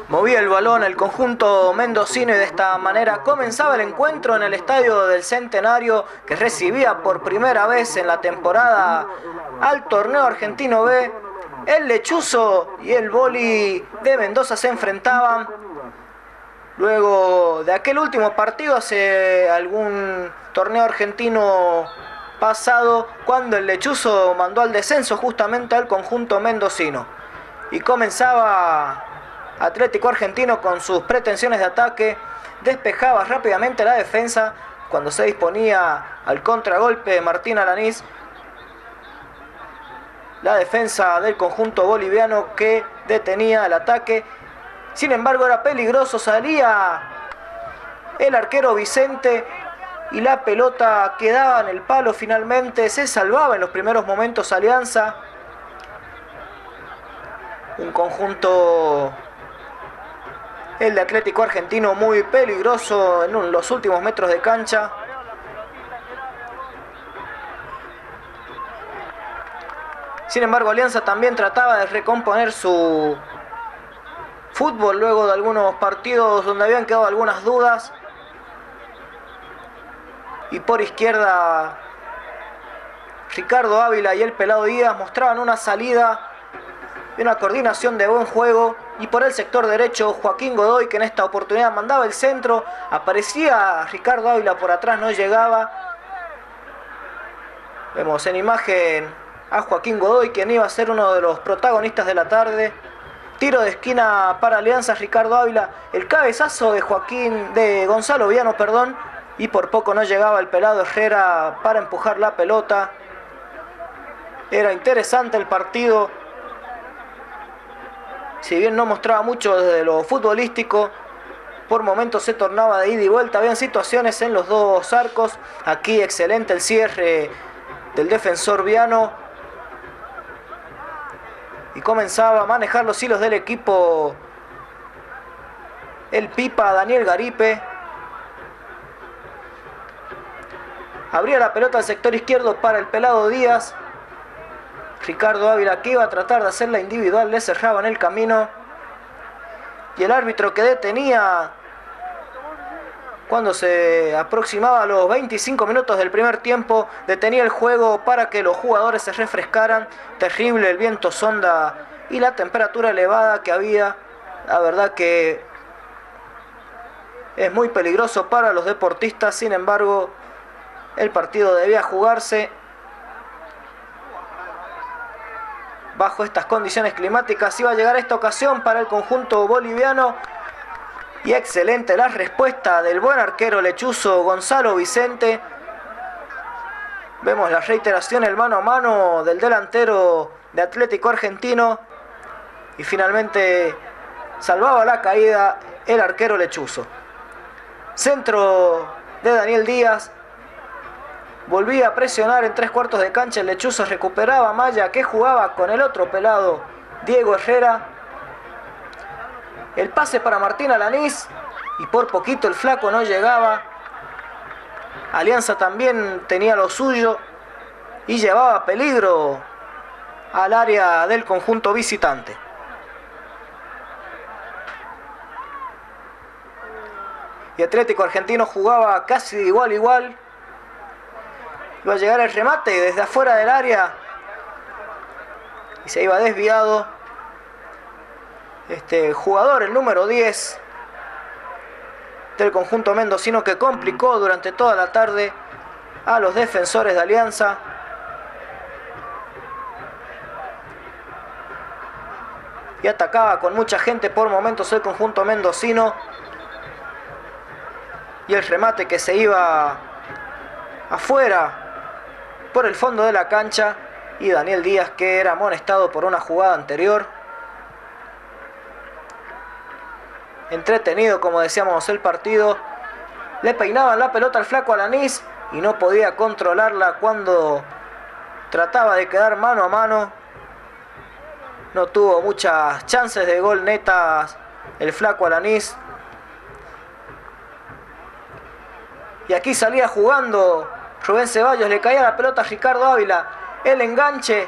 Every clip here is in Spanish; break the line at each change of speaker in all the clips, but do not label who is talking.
Movía el balón el conjunto mendocino y de esta manera comenzaba el encuentro en el estadio del Centenario, que recibía por primera vez en la temporada al torneo argentino B. El Lechuzo y el Boli de Mendoza se enfrentaban luego de aquel último partido hace algún torneo argentino pasado, cuando el Lechuzo mandó al descenso justamente al conjunto mendocino. Y comenzaba Atlético Argentino con sus pretensiones de ataque, despejaba rápidamente la defensa cuando se disponía al contragolpe de Martín Alanís. La defensa del conjunto boliviano que detenía el ataque. Sin embargo, era peligroso, salía el arquero Vicente y la pelota quedaba en el palo finalmente. Se salvaba en los primeros momentos Alianza. Un conjunto, el de Atlético Argentino, muy peligroso en los últimos metros de cancha. Sin embargo, Alianza también trataba de recomponer su fútbol luego de algunos partidos donde habían quedado algunas dudas. Y por izquierda, Ricardo Ávila y el Pelado Díaz mostraban una salida y una coordinación de buen juego. Y por el sector derecho, Joaquín Godoy, que en esta oportunidad mandaba el centro. Aparecía Ricardo Ávila por atrás, no llegaba. Vemos en imagen a Joaquín Godoy, quien iba a ser uno de los protagonistas de la tarde. Tiro de esquina para Alianza, Ricardo Ávila. El cabezazo de Gonzalo Viano, y por poco no llegaba el Pelado Herrera para empujar la pelota. Era interesante el partido, si bien no mostraba mucho desde lo futbolístico. Por momentos se tornaba de ida y vuelta, habían situaciones en los dos arcos. Aquí excelente el cierre del defensor Viano, y comenzaba a manejar los hilos del equipo el Pipa Daniel Garipe. Abría la pelota al sector izquierdo para el Pelado Díaz. Ricardo Ávila, que iba a tratar de hacerla individual, le cerraba en el camino. Y el árbitro, que detenía cuando se aproximaba a los 25 minutos del primer tiempo, detenía el juego para que los jugadores se refrescaran. Terrible el viento sonda y la temperatura elevada que había. La verdad que es muy peligroso para los deportistas. Sin embargo, el partido debía jugarse bajo estas condiciones climáticas. Iba a llegar esta ocasión para el conjunto boliviano. Y excelente la respuesta del buen arquero lechuzo Gonzalo Vicente. Vemos la reiteración, el mano a mano del delantero de Atlético Argentino. Y finalmente salvaba la caída el arquero lechuzo. Centro de Daniel Díaz. Volvía a presionar en 3/4 de cancha el lechuzo. Recuperaba Maya, que jugaba con el otro pelado, Diego Herrera. El pase para Martín Alanís. Y por poquito el flaco no llegaba. Alianza también tenía lo suyo y llevaba peligro al área del conjunto visitante. Y Atlético Argentino jugaba casi igual a igual. Iba a llegar el remate desde afuera del área y se iba desviado. Este jugador, el número 10 del conjunto mendocino, que complicó durante toda la tarde a los defensores de Alianza. Y atacaba con mucha gente por momentos el conjunto mendocino. Y el remate que se iba afuera por el fondo de la cancha. Y Daniel Díaz, que era amonestado por una jugada anterior. Entretenido, como decíamos, el partido. Le peinaban la pelota al flaco Alanís y no podía controlarla cuando trataba de quedar mano a mano. No tuvo muchas chances de gol netas el flaco Alanís. Y aquí salía jugando Rubén Ceballos, le caía la pelota a Ricardo Ávila. El enganche.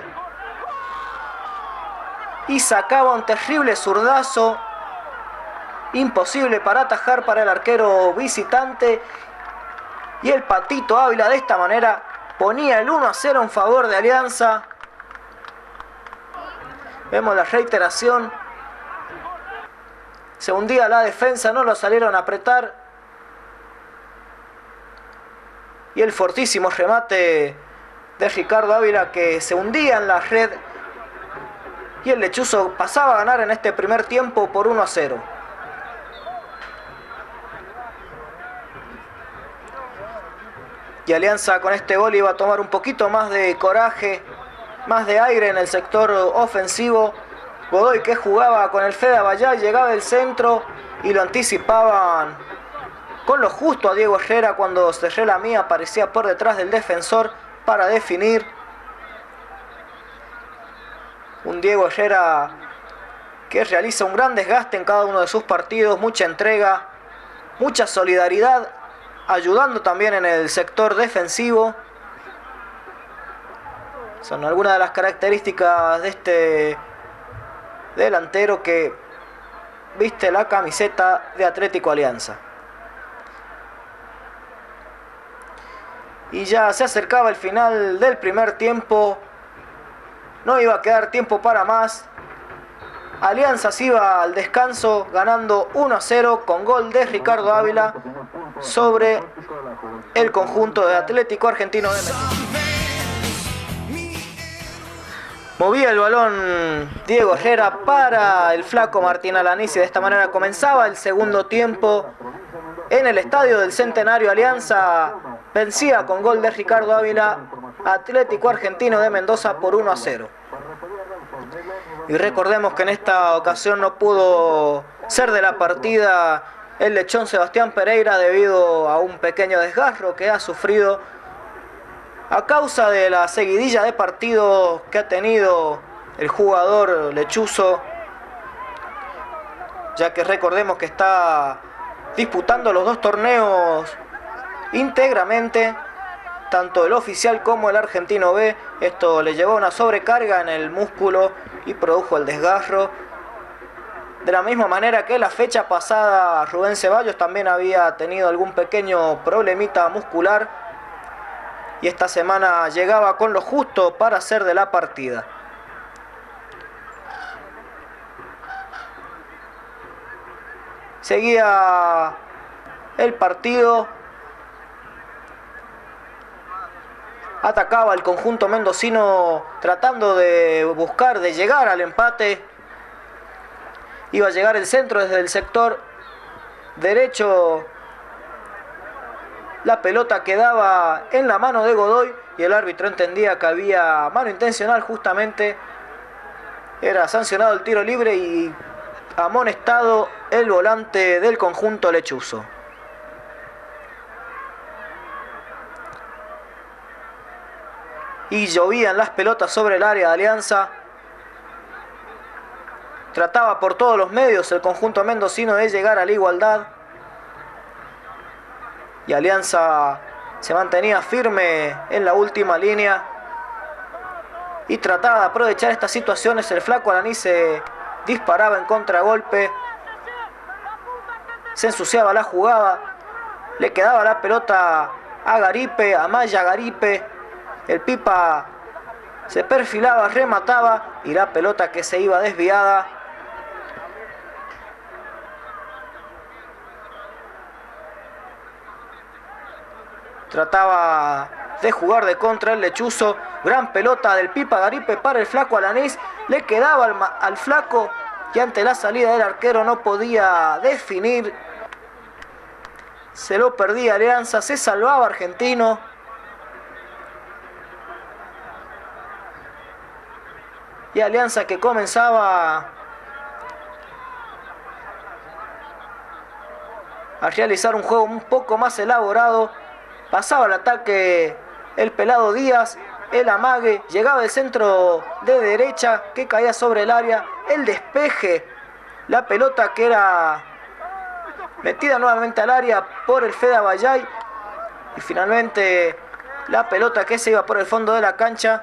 Y sacaba un terrible zurdazo imposible para atajar para el arquero visitante. Y el Patito Ávila de esta manera ponía el 1-0 en favor de Alianza. Vemos la reiteración. Se hundía la defensa, no lo salieron a apretar. Y el fortísimo remate de Ricardo Ávila que se hundía en la red. Y el Lechuzo pasaba a ganar en este primer tiempo por 1-0. Y Alianza con este gol iba a tomar un poquito más de coraje, más de aire en el sector ofensivo. Godoy, que jugaba con el Fede Abayá, llegaba el centro y lo anticipaban con lo justo a Diego Herrera cuando Cerré la Mía aparecía por detrás del defensor para definir. Un Diego Herrera que realiza un gran desgaste en cada uno de sus partidos, mucha entrega, mucha solidaridad, ayudando también en el sector defensivo. Son algunas de las características de este delantero que viste la camiseta de Atlético Alianza. Y ya se acercaba el final del primer tiempo. No iba a quedar tiempo para más. Alianza se iba al descanso ganando 1-0 con gol de Ricardo Ávila sobre el conjunto de Atlético Argentino de Mendoza. Movía el balón Diego Herrera para el flaco Martín Alanís y de esta manera comenzaba el segundo tiempo. En el estadio del Centenario, Alianza vencía con gol de Ricardo Ávila Atlético Argentino de Mendoza por 1-0. Y recordemos que en esta ocasión no pudo ser de la partida el lechón Sebastián Pereira debido a un pequeño desgarro que ha sufrido a causa de la seguidilla de partidos que ha tenido el jugador lechuzo, ya que recordemos que está disputando los dos torneos íntegramente, tanto el oficial como el argentino B. Esto le llevó una sobrecarga en el músculo y produjo el desgarro. De la misma manera que la fecha pasada Rubén Ceballos también había tenido algún pequeño problemita muscular y esta semana llegaba con lo justo para ser de la partida. Seguía el partido. Atacaba el conjunto mendocino tratando de buscar, de llegar al empate. Iba a llegar el centro desde el sector derecho. La pelota quedaba en la mano de Godoy y el árbitro entendía que había mano intencional justamente. Era sancionado el tiro libre y amonestado el volante del conjunto lechuzo. Y llovían las pelotas sobre el área de Alianza. Trataba por todos los medios el conjunto mendocino de llegar a la igualdad. Y Alianza se mantenía firme en la última línea. Y trataba de aprovechar estas situaciones. El flaco Alanís se disparaba en contragolpe. Se ensuciaba la jugada. Le quedaba la pelota a Garipe, a Maya Garipe. El Pipa se perfilaba, remataba y la pelota que se iba desviada. Trataba de jugar de contra el lechuzo. Gran pelota del Pipa Garipe para el flaco Alanís. Le quedaba al flaco y ante la salida del arquero no podía definir. Se lo perdía Alianza, se salvaba Argentino. Y Alianza que comenzaba a realizar un juego un poco más elaborado. Pasaba el ataque el pelado Díaz, el amague, llegaba el centro de derecha que caía sobre el área, el despeje, la pelota que era metida nuevamente al área por el Fede Abayay y finalmente la pelota que se iba por el fondo de la cancha.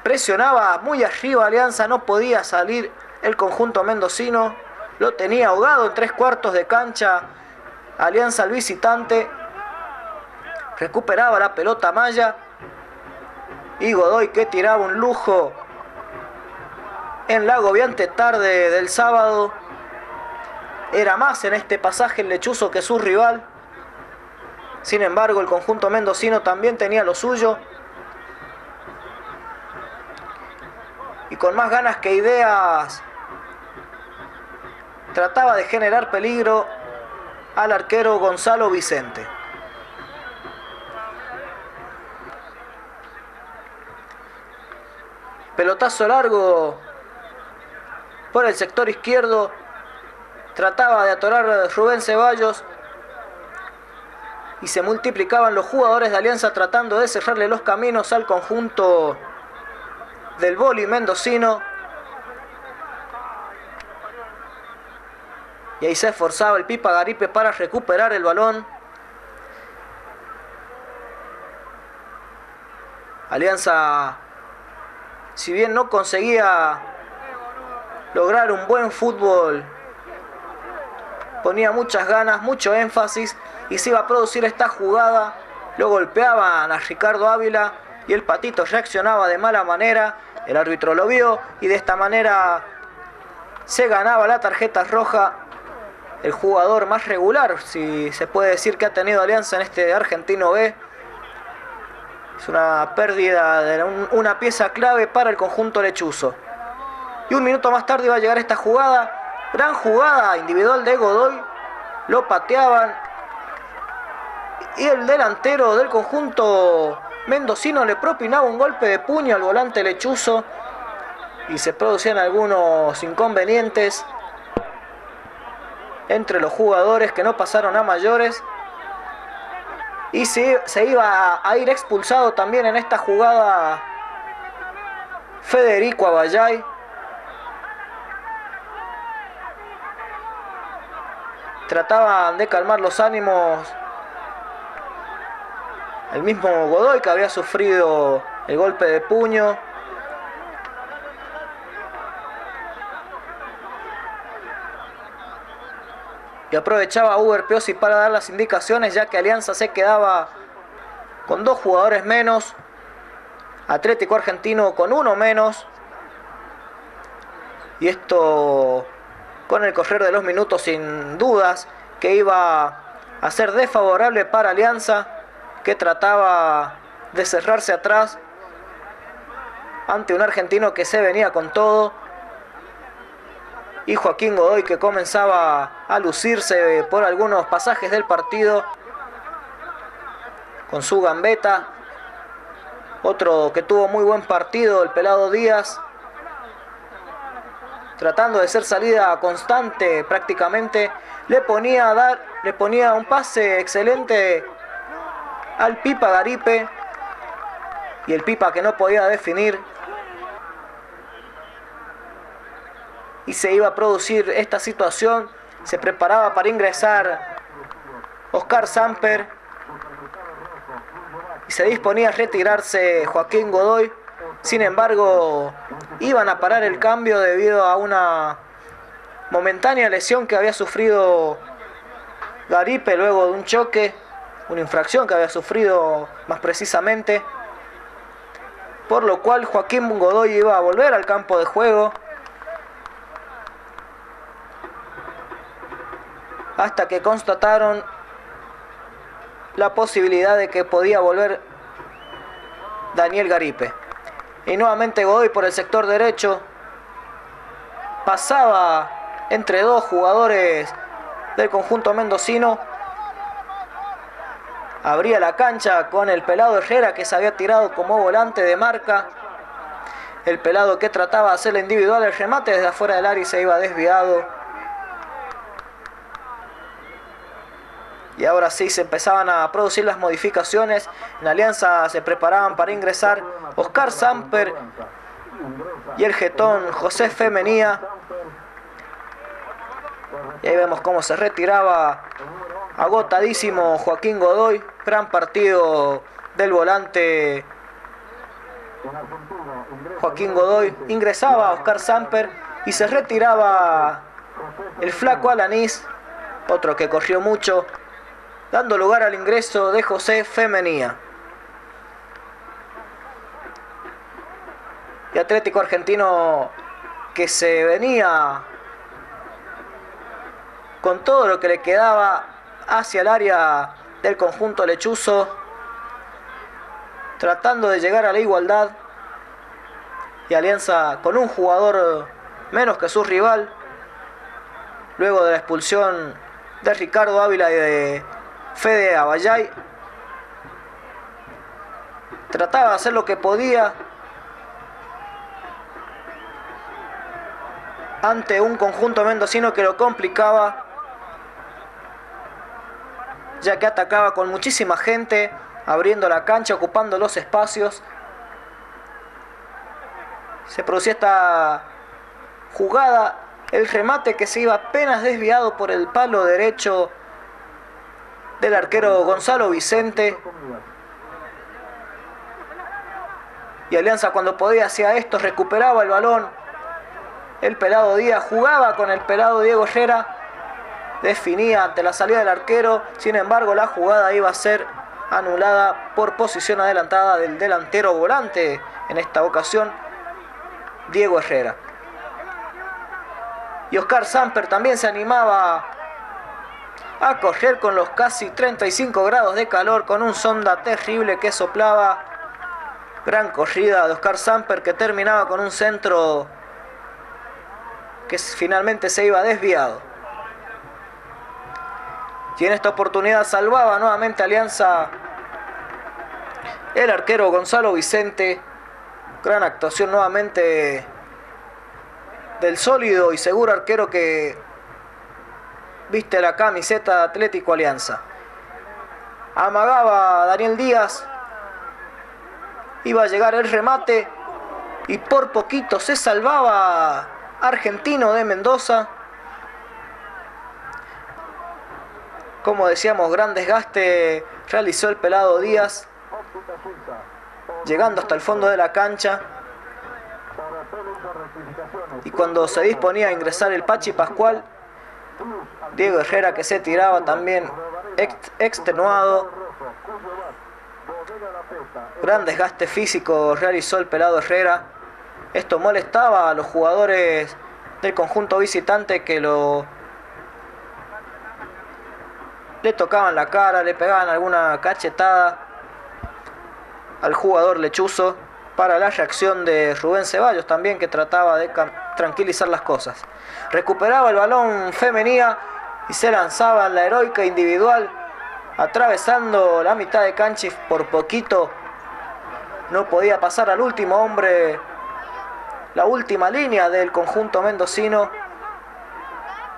Presionaba muy arriba Alianza, no podía salir el conjunto mendocino lo tenía ahogado en 3/4 de cancha. Alianza al visitante. Recuperaba la pelota Maya. Y Godoy, que tiraba un lujo en la agobiante tarde del sábado. Era más en este pasaje el lechuzo que su rival. Sin embargo, el conjunto mendocino también tenía lo suyo. Y con más ganas que ideas trataba de generar peligro al arquero Gonzalo Vicente. Pelotazo largo por el sector izquierdo. Trataba de atorar Rubén Ceballos. Y se multiplicaban los jugadores de Alianza tratando de cerrarle los caminos al conjunto del vóley mendocino. Y ahí se esforzaba el Pipa Garipe para recuperar el balón. Alianza, si bien no conseguía lograr un buen fútbol, ponía muchas ganas, mucho énfasis y se iba a producir esta jugada. Lo golpeaban a Ricardo Ávila y el Patito reaccionaba de mala manera. El árbitro lo vio y de esta manera se ganaba la tarjeta roja el jugador más regular, si se puede decir, que ha tenido Alianza en este Argentino B. Es una pérdida de una pieza clave para el conjunto lechuzo. Y un minuto más tarde iba a llegar esta jugada. Gran jugada individual de Godoy. Lo pateaban. Y el delantero del conjunto mendocino le propinaba un golpe de puño al volante lechuzo. Y se producían algunos inconvenientes entre los jugadores que no pasaron a mayores. Y se iba a ir expulsado también en esta jugada Federico Abayay. Trataban de calmar los ánimos el mismo Godoy, que había sufrido el golpe de puño. Y aprovechaba Uber Piosi para dar las indicaciones, ya que Alianza se quedaba con 2 jugadores menos. Atlético Argentino con 1 menos. Y esto, con el correr de los minutos, sin dudas que iba a ser desfavorable para Alianza, que trataba de cerrarse atrás ante un argentino que se venía con todo. Y Joaquín Godoy, que comenzaba a lucirse por algunos pasajes del partido con su gambeta. Otro que tuvo muy buen partido, el Pelado Díaz, tratando de ser salida constante prácticamente. Le ponía un pase excelente al Pipa Garipe, y el Pipa, que no podía definir. Y se iba a producir esta situación. Se preparaba para ingresar Oscar Samper y se disponía a retirarse Joaquín Godoy. Sin embargo, iban a parar el cambio debido a una momentánea lesión que había sufrido Garipe luego de un choque, una infracción que había sufrido más precisamente, por lo cual Joaquín Godoy iba a volver al campo de juego hasta que constataron la posibilidad de que podía volver Daniel Garipe. Y nuevamente Godoy por el sector derecho pasaba entre 2 jugadores del conjunto mendocino. Abría la cancha con el Pelado Herrera, que se había tirado como volante de marca. El Pelado, que trataba de hacerle individual el remate desde afuera del área y se iba desviado. Y ahora sí se empezaban a producir las modificaciones. En Alianza se preparaban para ingresar Oscar Samper y el jetón José Femenía. Y ahí vemos cómo se retiraba agotadísimo Joaquín Godoy. Gran partido del volante Joaquín Godoy. Ingresaba Oscar Samper y se retiraba el flaco Alanís, otro que corrió mucho, dando lugar al ingreso de José Femenía. Y Atlético Argentino, que se venía con todo lo que le quedaba hacia el área del conjunto lechuzo, tratando de llegar a la igualdad, y Alianza con un jugador menos que su rival, luego de la expulsión de Ricardo Ávila y de Fede Abayay, trataba de hacer lo que podía ante un conjunto mendocino que lo complicaba, ya que atacaba con muchísima gente, abriendo la cancha, ocupando los espacios. Se producía esta jugada, el remate que se iba apenas desviado por el palo derecho del arquero Gonzalo Vicente. Y Alianza, cuando podía, hacía esto, recuperaba el balón. El pelado Díaz jugaba con el pelado Diego Herrera, definía ante la salida del arquero. Sin embargo, la jugada iba a ser anulada por posición adelantada del delantero volante, en esta ocasión Diego Herrera. Y Oscar Samper también se animaba a correr con los casi 35 grados de calor, con un sonda terrible que soplaba. Gran corrida de Oscar Samper, que terminaba con un centro que finalmente se iba desviado. Y en esta oportunidad salvaba nuevamente Alianza el arquero Gonzalo Vicente. Gran actuación nuevamente del sólido y seguro arquero que viste la camiseta de Atlético Alianza. Amagaba a Daniel Díaz. Iba a llegar el remate y por poquito se salvaba Argentino de Mendoza. Como decíamos, gran desgaste realizó el pelado Díaz, llegando hasta el fondo de la cancha. Y cuando se disponía a ingresar el Pachi Pascual, Diego Herrera, que se tiraba también extenuado. Gran desgaste físico realizó el pelado Herrera. Esto molestaba a los jugadores del conjunto visitante, que le tocaban la cara, le pegaban alguna cachetada al jugador lechuzo, para la reacción de Rubén Ceballos también, que trataba de tranquilizar las cosas. Recuperaba el balón Femenía y se lanzaba en la heroica individual, atravesando la mitad de cancha, y por poquito no podía pasar al último hombre, la última línea del conjunto mendocino,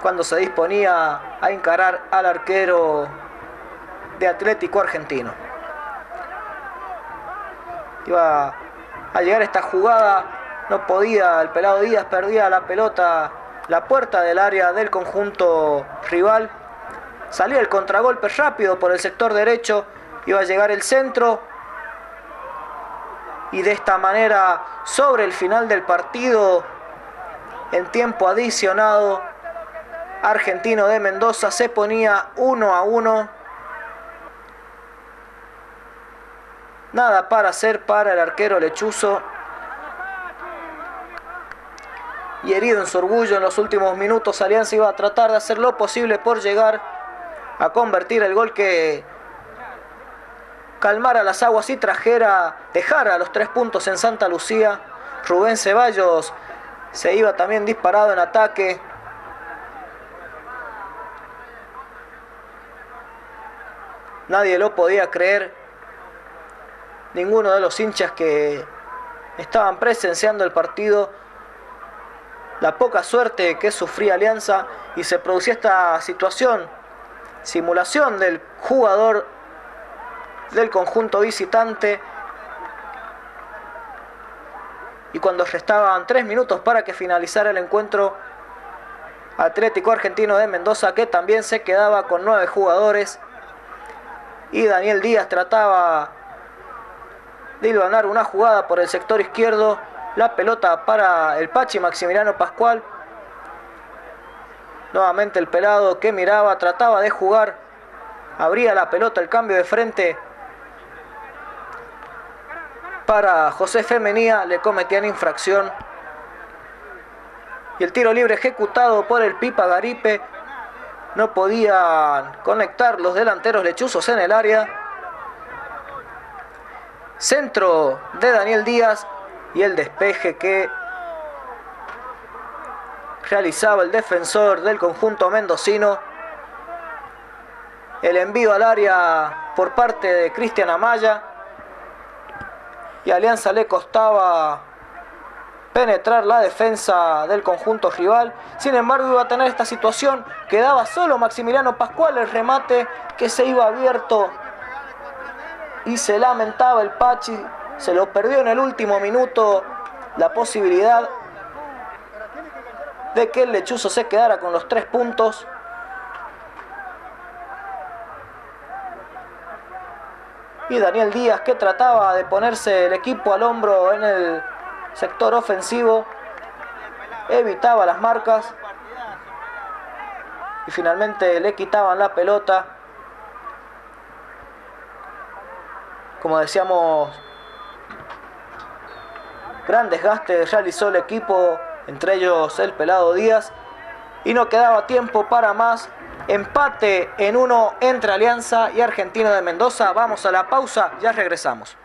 cuando se disponía a encarar al arquero de Atlético Argentino. Iba a llegar esta jugada, no podía, el pelado Díaz perdía la pelota, la puerta del área del conjunto rival. Salía el contragolpe rápido por el sector derecho, iba a llegar el centro, y de esta manera, sobre el final del partido, en tiempo adicionado, Argentino de Mendoza se ponía 1-1. Nada para hacer para el arquero lechuzo. Y herido en su orgullo, en los últimos minutos, Alianza iba a tratar de hacer lo posible por llegar a convertir el gol que calmara las aguas y dejara los 3 puntos en Santa Lucía. Rubén Ceballos se iba también disparado en ataque. Nadie lo podía creer. Ninguno de los hinchas que estaban presenciando el partido. La poca suerte que sufría Alianza, y se producía esta situación, simulación del jugador del conjunto visitante. Y cuando restaban 3 minutos para que finalizara el encuentro, Atlético Argentino de Mendoza, que también se quedaba con 9 jugadores, y Daniel Díaz trataba de hilvanar una jugada por el sector izquierdo. La pelota para el Pachi Maximiliano Pascual. Nuevamente el pelado que miraba, trataba de jugar. Abría la pelota, el cambio de frente para José Femenía. Le cometían infracción. Y el tiro libre ejecutado por el Pipa Garipe. No podían conectar los delanteros lechuzos en el área. Centro de Daniel Díaz y el despeje que realizaba el defensor del conjunto mendocino. El envío al área por parte de Cristian Amaya. Y a Alianza le costaba penetrar la defensa del conjunto rival. Sin embargo, iba a tener esta situación. Quedaba solo Maximiliano Pascual, el remate que se iba abierto. Y se lamentaba el Pachi. Se lo perdió en el último minuto la posibilidad de que el lechuzo se quedara con los 3 puntos. Y Daniel Díaz, que trataba de ponerse el equipo al hombro en el sector ofensivo, evitaba las marcas y finalmente le quitaban la pelota. Como decíamos, gran desgaste realizó el equipo, entre ellos el pelado Díaz, y no quedaba tiempo para más. Empate en 1 entre Alianza y Argentino de Mendoza. Vamos a la pausa, ya regresamos.